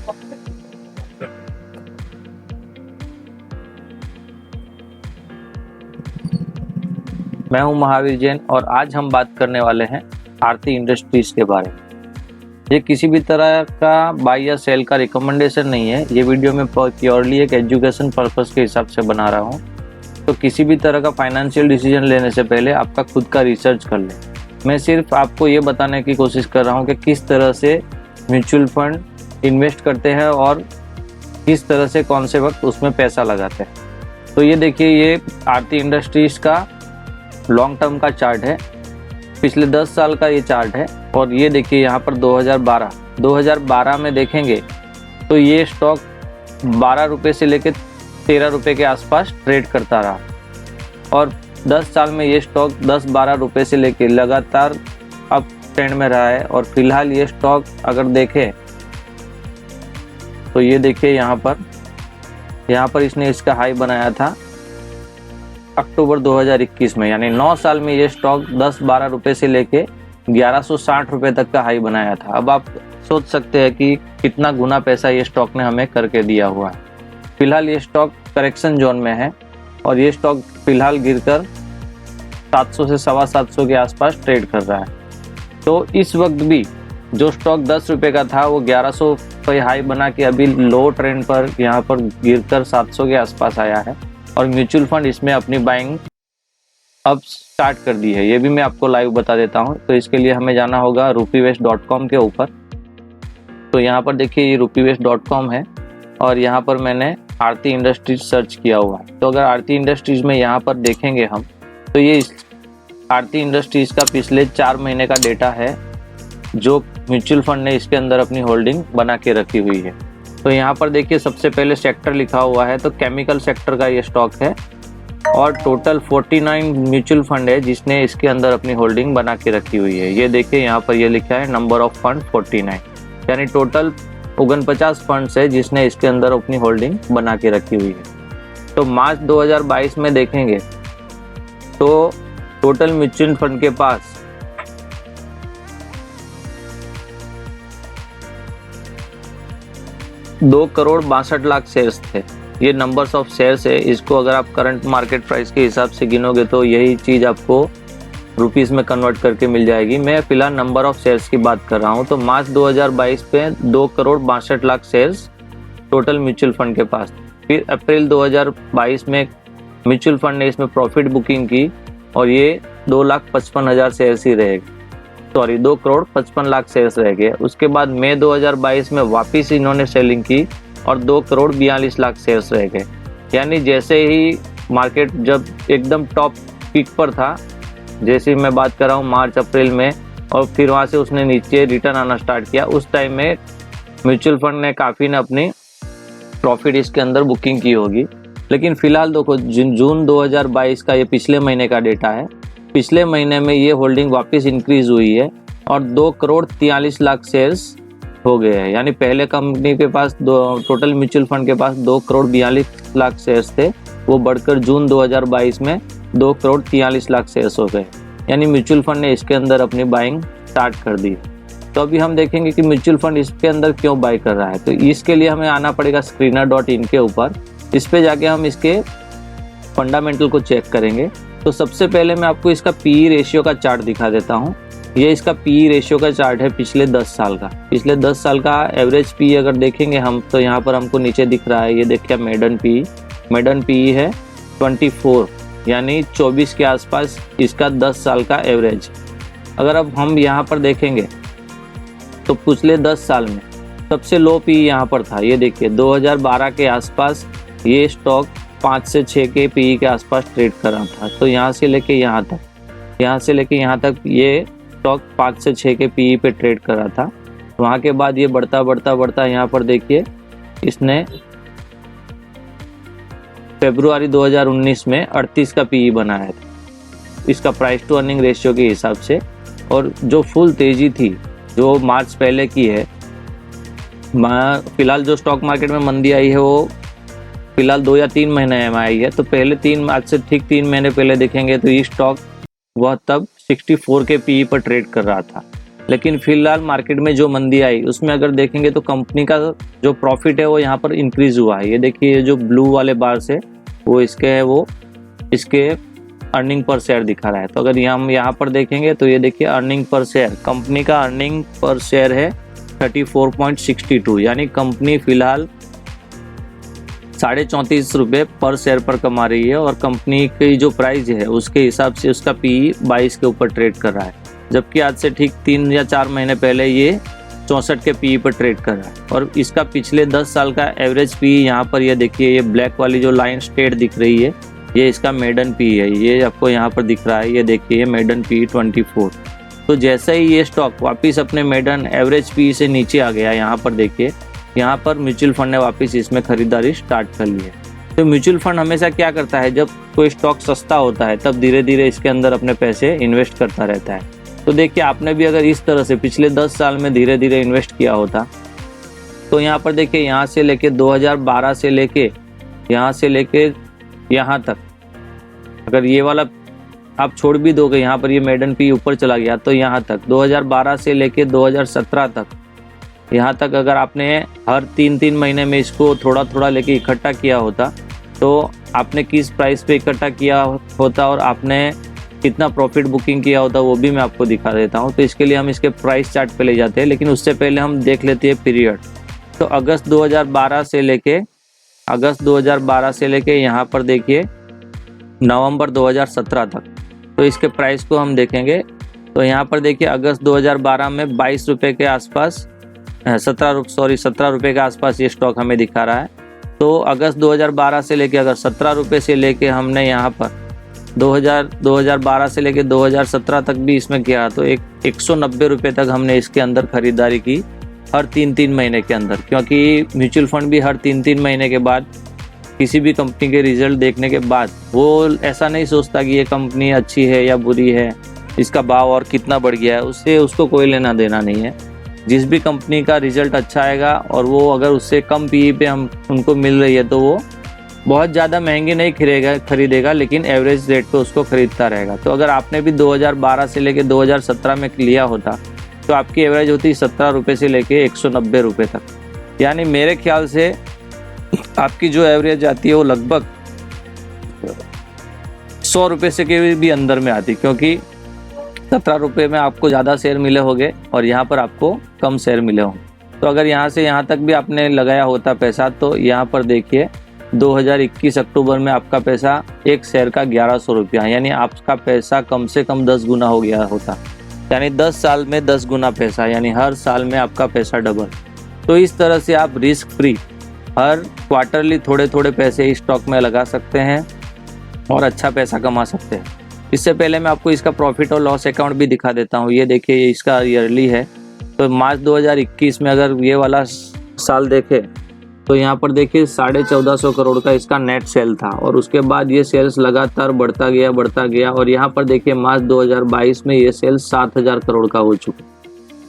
मैं हूं महावीर जैन और आज हम बात करने वाले हैं आरती इंडस्ट्रीज के बारे में। ये किसी भी तरह का बाय या सेल का रिकमेंडेशन नहीं है। ये वीडियो मैं प्योरली एक एजुकेशन पर्पस के हिसाब से बना रहा हूँ। तो किसी भी तरह का फाइनेंशियल डिसीजन लेने से पहले आपका खुद का रिसर्च कर लें। मैं सिर्फ आपको ये बताने की कोशिश कर रहा हूँ कि किस तरह से म्यूचुअल फंड इन्वेस्ट करते हैं और किस तरह से कौन से वक्त उसमें पैसा लगाते हैं। तो ये देखिए, ये आरती इंडस्ट्रीज का लॉन्ग टर्म का चार्ट है। पिछले 10 साल का ये चार्ट है। और ये देखिए यहाँ पर 2012 में देखेंगे तो ये स्टॉक 12 रुपये से लेकर 13 रुपये के आसपास ट्रेड करता रहा और 10 साल में ये स्टॉक 10-12 रुपये से लेकर लगातार अप ट्रेंड में रहा है। और फिलहाल ये स्टॉक अगर देखें तो ये देखिए यहाँ पर इसने इसका हाई बनाया था अक्टूबर 2021 में, यानी 9 साल में ये स्टॉक 10-12 रुपये से लेके 1160 रुपये तक का हाई बनाया था। अब आप सोच सकते हैं कि कितना गुना पैसा ये स्टॉक ने हमें करके दिया हुआ है। फिलहाल ये स्टॉक करेक्शन जोन में है और ये स्टॉक फिलहाल गिरकर 700 से 750 के आसपास ट्रेड कर रहा है। तो इस वक्त भी जो स्टॉक 10 रुपये का था वो 1100 पे हाई बना के अभी लो ट्रेंड पर यहाँ पर गिरकर 700 के आसपास आया है और म्यूचुअल फंड इसमें अपनी बाइंग अब स्टार्ट कर दी है। ये भी मैं आपको लाइव बता देता हूँ। तो इसके लिए हमें जाना होगा rupeewest.com के ऊपर। तो यहाँ पर देखिए ये rupeewest.com है और यहाँ पर मैंने आरती इंडस्ट्रीज सर्च किया हुआ है। तो अगर आरती इंडस्ट्रीज में यहाँ पर देखेंगे हम तो ये आरती इंडस्ट्रीज का पिछले 4 महीने का डेटा है जो म्यूचुअल फंड ने इसके अंदर अपनी होल्डिंग बना के रखी हुई है। तो यहाँ पर देखिए सबसे पहले सेक्टर लिखा हुआ है, तो केमिकल सेक्टर का ये स्टॉक है और टोटल 49 म्यूचुअल फंड है जिसने इसके अंदर अपनी होल्डिंग बना के रखी हुई है। ये देखिए यहाँ पर ये लिखा है नंबर ऑफ फंड 49, यानी टोटल 49 फंड्स है जिसने इसके अंदर अपनी होल्डिंग बना के रखी हुई है। तो मार्च 2022 में देखेंगे तो टोटल म्यूचुअल फंड के पास 2,62,00,000 शेयर्स थे। ये नंबर्स ऑफ शेयर्स है। इसको अगर आप करंट मार्केट प्राइस के हिसाब से गिनोगे तो यही चीज़ आपको रुपीस में कन्वर्ट करके मिल जाएगी। मैं फिलहाल नंबर ऑफ शेयर्स की बात कर रहा हूँ। तो मार्च 2022 पे 2,62,00,000 शेयर्स टोटल म्यूचुअल फंड के पास। फिर अप्रैल 2022 में म्यूचुअल फंड ने इसमें प्रॉफिट बुकिंग की और ये 2,55,000 शेयर्स ही रहेगी, 2,55,00,000 शेयर्स रह गए। उसके बाद मई 2022 में वापस इन्होंने सेलिंग की और 2,42,00,000 शेयर्स रह गए। यानी जैसे ही मार्केट जब एकदम टॉप पीक पर था, जैसे मैं बात कर रहा हूँ मार्च अप्रैल में, और फिर वहाँ से उसने नीचे रिटर्न आना स्टार्ट किया, उस टाइम में म्यूचुअल फंड ने काफ़ी ने अपनी प्रॉफिट इसके अंदर बुकिंग की होगी। लेकिन फिलहाल देखो जून 2022 का ये पिछले महीने का डेटा है। पिछले महीने में ये होल्डिंग वापस इंक्रीज हुई है और 2,43,00,000 शेयर्स हो गए हैं। यानी पहले कंपनी के पास टोटल म्यूचुअल फंड के पास 2,42,00,000 शेयर्स थे, वो बढ़कर जून 2022 में 2,43,00,000 शेयर्स हो गए। यानी म्यूचुअल फंड ने इसके अंदर अपनी बाइंग स्टार्ट कर दी। तो अभी हम देखेंगे कि म्यूचुअल फंड इसके अंदर क्यों बाई कर रहा है। तो इसके लिए हमें आना पड़ेगा screener.in के ऊपर। इस पे जाके हम इसके फंडामेंटल को चेक करेंगे। तो सबसे पहले मैं आपको इसका PE रेशियो का चार्ट दिखा देता हूँ। ये इसका PE रेशियो का चार्ट है पिछले 10 साल का। पिछले 10 साल का एवरेज PE अगर देखेंगे हम तो यहाँ पर हमको नीचे दिख रहा है, ये देखिए मेडन PE है 24, यानी 24 के आसपास इसका 10 साल का एवरेज। अगर अब हम यहाँ पर देखेंगे तो पिछले 10 साल में सबसे लो PE यहाँ पर था। ये देखिए 2012 के आसपास ये स्टॉक 5 से 6 के PE के आसपास ट्रेड कर रहा था। तो यहाँ से लेके यहाँ तक ये स्टॉक 5 से 6 के PE पे ट्रेड कर रहा था। वहाँ के बाद ये बढ़ता यहाँ पर देखिए इसने फरवरी 2019 में 38 का PE बनाया था इसका प्राइस टू अर्निंग रेशियो के हिसाब से। और जो फुल तेजी थी जो मार्च पहले की है, फिलहाल जो स्टॉक मार्केट में मंदी आई है वो फिलहाल 2 या 3 महीने में आई है। तो पहले आज से ठीक 3 महीने पहले देखेंगे तो ये स्टॉक वह तब 64 के PE पर ट्रेड कर रहा था। लेकिन फिलहाल मार्केट में जो मंदी आई उसमें अगर देखेंगे तो कंपनी का जो प्रॉफिट है वो यहाँ पर इंक्रीज हुआ है। ये देखिए, ये जो ब्लू वाले बार्स है वो इसके अर्निंग पर शेयर दिखा रहा है। तो अगर हम यहाँ पर देखेंगे तो ये देखिए अर्निंग पर शेयर, कंपनी का अर्निंग पर शेयर है 34.62, यानी कंपनी फिलहाल 34.5 रुपये पर शेयर पर कमा रही है और कंपनी की जो प्राइस है उसके हिसाब से उसका पीई 22 के ऊपर ट्रेड कर रहा है, जबकि आज से ठीक 3 या 4 महीने पहले ये 64 के पीई पर ट्रेड कर रहा है। और इसका पिछले 10 साल का एवरेज पीई यहाँ पर ये देखिए, ये ब्लैक वाली जो लाइन स्ट्रेट दिख रही है ये इसका मेडन पीई है, ये आपको यहाँ पर दिख रहा है, ये देखिए मेडन पीई 24। तो जैसे ही ये स्टॉक वापस अपने मेडन एवरेज पीई से नीचे आ गया, यहाँ पर देखिए, यहाँ पर म्यूचुअल फंड ने वापस इसमें खरीदारी स्टार्ट कर ली है। तो म्यूचुअल फंड हमेशा क्या करता है, जब कोई स्टॉक सस्ता होता है तब धीरे धीरे इसके अंदर अपने पैसे इन्वेस्ट करता रहता है। तो देखिए, आपने भी अगर इस तरह से पिछले 10 साल में धीरे धीरे इन्वेस्ट किया होता तो यहाँ पर देखिए, यहाँ से लेके 2012 से लेके यहाँ तक, अगर ये वाला आप छोड़ भी दोगे, यहाँ पर ये मेडन पी ऊपर चला गया तो यहाँ तक 2012 से लेके 2017 तक, यहाँ तक अगर आपने हर 3-3 महीने में इसको थोड़ा थोड़ा लेके इकट्ठा किया होता तो आपने किस प्राइस पे इकट्ठा किया होता और आपने कितना प्रॉफिट बुकिंग किया होता वो भी मैं आपको दिखा देता हूँ। तो इसके लिए हम इसके प्राइस चार्ट पे ले जाते हैं, लेकिन उससे पहले हम देख लेते हैं पीरियड। तो अगस्त 2012 से लेके यहाँ पर देखिए नवंबर 2017 तक, तो इसके प्राइस को हम देखेंगे तो यहाँ पर देखिए अगस्त 2012 में 22 रुपये के आसपास 17 रुपये के आसपास ये स्टॉक हमें दिखा रहा है। तो अगस्त 2012 से लेके अगर 17 रुपये से लेके हमने यहाँ पर 2012 से लेके 2017 तक भी इसमें किया तो 190 रुपये तक हमने इसके अंदर खरीदारी की हर 3-3 महीने के अंदर, क्योंकि म्यूचुअल फंड भी हर 3-3 महीने के बाद किसी भी कंपनी के रिजल्ट देखने के बाद वो ऐसा नहीं सोचता कि ये कंपनी अच्छी है या बुरी है, इसका भाव और कितना बढ़ गया है, उससे उसको कोई लेना देना नहीं है। जिस भी कंपनी का रिजल्ट अच्छा आएगा और वो अगर उससे कम पीई पे हम उनको मिल रही है तो वो बहुत ज़्यादा महंगी नहीं खरीदेगा, लेकिन एवरेज रेट पे उसको खरीदता रहेगा। तो अगर आपने भी 2012 से लेके 2017 में लिया होता तो आपकी एवरेज होती 17 रुपये से लेके 190 रुपये तक, यानी मेरे ख्याल से आपकी जो एवरेज आती है वो लगभग 100 रुपये से के भी अंदर में आती, क्योंकि 17 रुपये में आपको ज़्यादा शेयर मिले होंगे और यहाँ पर आपको कम शेयर मिले होंगे। तो अगर यहाँ से यहाँ तक भी आपने लगाया होता पैसा तो यहाँ पर देखिए 2021 अक्टूबर में आपका पैसा एक शेयर का 1100 रुपया, यानी आपका पैसा कम से कम 10 गुना हो गया होता, यानी 10 साल में 10 गुना पैसा, यानी हर साल में आपका पैसा डबल। तो इस तरह से आप रिस्क फ्री हर क्वार्टरली थोड़े थोड़े पैसे इस स्टॉक में लगा सकते हैं और अच्छा पैसा कमा सकते हैं। इससे पहले मैं आपको इसका प्रॉफिट और लॉस अकाउंट भी दिखा देता हूँ। ये देखिए, ये इसका ईयरली है। तो मार्च 2021 में अगर ये वाला साल देखे तो यहाँ पर देखिए 1450 करोड़ का इसका नेट सेल था और उसके बाद ये सेल्स लगातार बढ़ता गया और यहाँ पर देखिए मार्च 2022 में ये सेल्स 7000 करोड़ का हो चुका,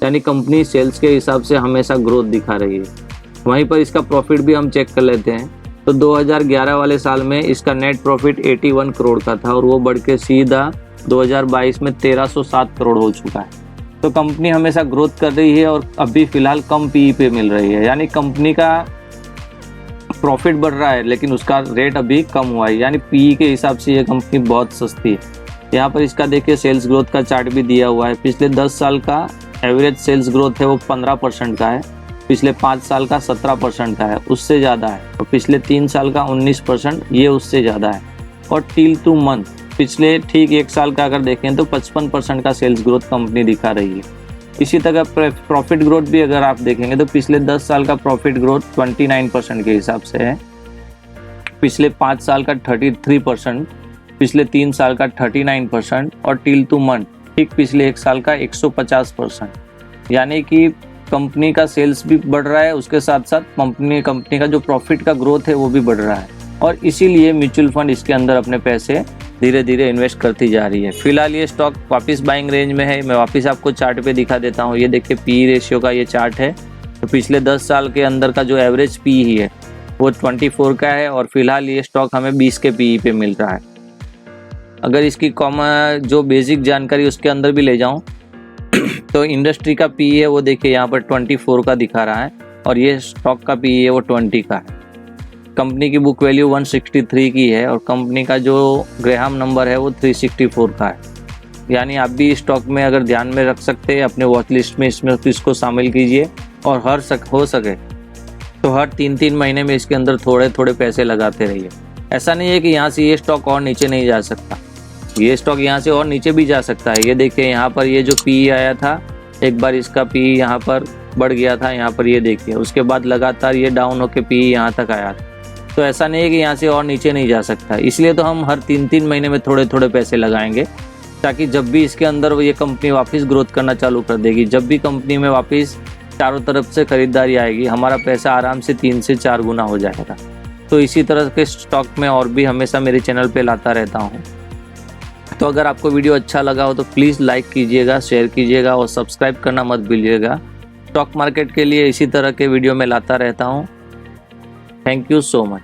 यानी कंपनी सेल्स के हिसाब से हमेशा ग्रोथ दिखा रही है। वहीं पर इसका प्रॉफिट भी हम चेक कर लेते हैं तो 2011 वाले साल में इसका नेट प्रॉफिट 81 करोड़ का था और वो बढ़ के सीधा 2022 में 1307 करोड़ हो चुका है। तो कंपनी हमेशा ग्रोथ कर रही है और अभी फिलहाल कम पीई पे मिल रही है, यानी कंपनी का प्रॉफिट बढ़ रहा है लेकिन उसका रेट अभी कम हुआ है, यानी पीई के हिसाब से ये कंपनी बहुत सस्ती है। यहाँ पर इसका देखिए सेल्स ग्रोथ का चार्ट भी दिया हुआ है। पिछले 10 साल का एवरेज सेल्स ग्रोथ है वो 15% का है, पिछले 5 साल का 17% का है, उससे ज़्यादा है, और पिछले 3 साल का 19%, ये उससे ज़्यादा है। और टिल टू मंथ पिछले ठीक 1 साल का अगर देखें तो 55% का सेल्स ग्रोथ कंपनी दिखा रही है। इसी तरह प्रॉफिट ग्रोथ भी अगर आप देखेंगे तो पिछले 10 साल का प्रॉफिट ग्रोथ 29% के हिसाब से है, पिछले 5 साल का 33%, पिछले 3 साल का 39% और टिल टू मंथ ठीक पिछले 1 साल का 150%, यानी कि कंपनी का सेल्स भी बढ़ रहा है, उसके साथ साथ कंपनी का जो प्रॉफिट का ग्रोथ है वो भी बढ़ रहा है और इसीलिए म्यूचुअल फंड इसके अंदर अपने पैसे धीरे धीरे इन्वेस्ट करती जा रही है। फिलहाल ये स्टॉक वापस बाइंग रेंज में है। मैं वापस आपको चार्ट पे दिखा देता हूँ। ये देखिए पी रेशियो का ये चार्ट है। तो पिछले 10 साल के अंदर का जो एवरेज पी ही है वो 24 का है और फिलहाल ये स्टॉक हमें 20 के पी पे मिल रहा है। अगर इसकी जो बेसिक जानकारी उसके अंदर भी ले जाऊँ तो इंडस्ट्री का पी है वो देखिए यहाँ पर 24 का दिखा रहा है और ये स्टॉक का पी है वो 20 का है। कंपनी की बुक वैल्यू 163 की है और कंपनी का जो ग्राहम नंबर है वो 364 का है। यानी आप भी स्टॉक में अगर ध्यान में रख सकते हैं, अपने वॉच लिस्ट में इसको शामिल कीजिए और हो सके तो हर 3-3 महीने में इसके अंदर थोड़े थोड़े पैसे लगाते रहिए। ऐसा नहीं है कि यहाँ से ये स्टॉक और नीचे नहीं जा सकता, ये स्टॉक यहाँ से और नीचे भी जा सकता है। ये देखिए यहाँ पर ये जो पी आया था, एक बार इसका पी यहाँ पर बढ़ गया था, यहाँ पर ये देखिए, उसके बाद लगातार ये डाउन होकर पी यहाँ तक आया था। तो ऐसा नहीं है कि यहाँ से और नीचे नहीं जा सकता, इसलिए तो हम हर 3-3 महीने में थोड़े थोड़े पैसे लगाएंगे, ताकि जब भी इसके अंदर ये कंपनी वापस ग्रोथ करना चालू कर देगी, जब भी कंपनी में वापस चारों तरफ से खरीदारी आएगी, हमारा पैसा आराम से 3 से 4 गुना हो जाएगा। तो इसी तरह के स्टॉक में और भी हमेशा मेरे चैनल पे लाता रहता हूँ। तो अगर आपको वीडियो अच्छा लगा हो तो प्लीज़ लाइक कीजिएगा, शेयर कीजिएगा और सब्सक्राइब करना मत भूलिएगा। स्टॉक मार्केट के लिए इसी तरह के वीडियो में लाता रहता हूँ। Thank you so much.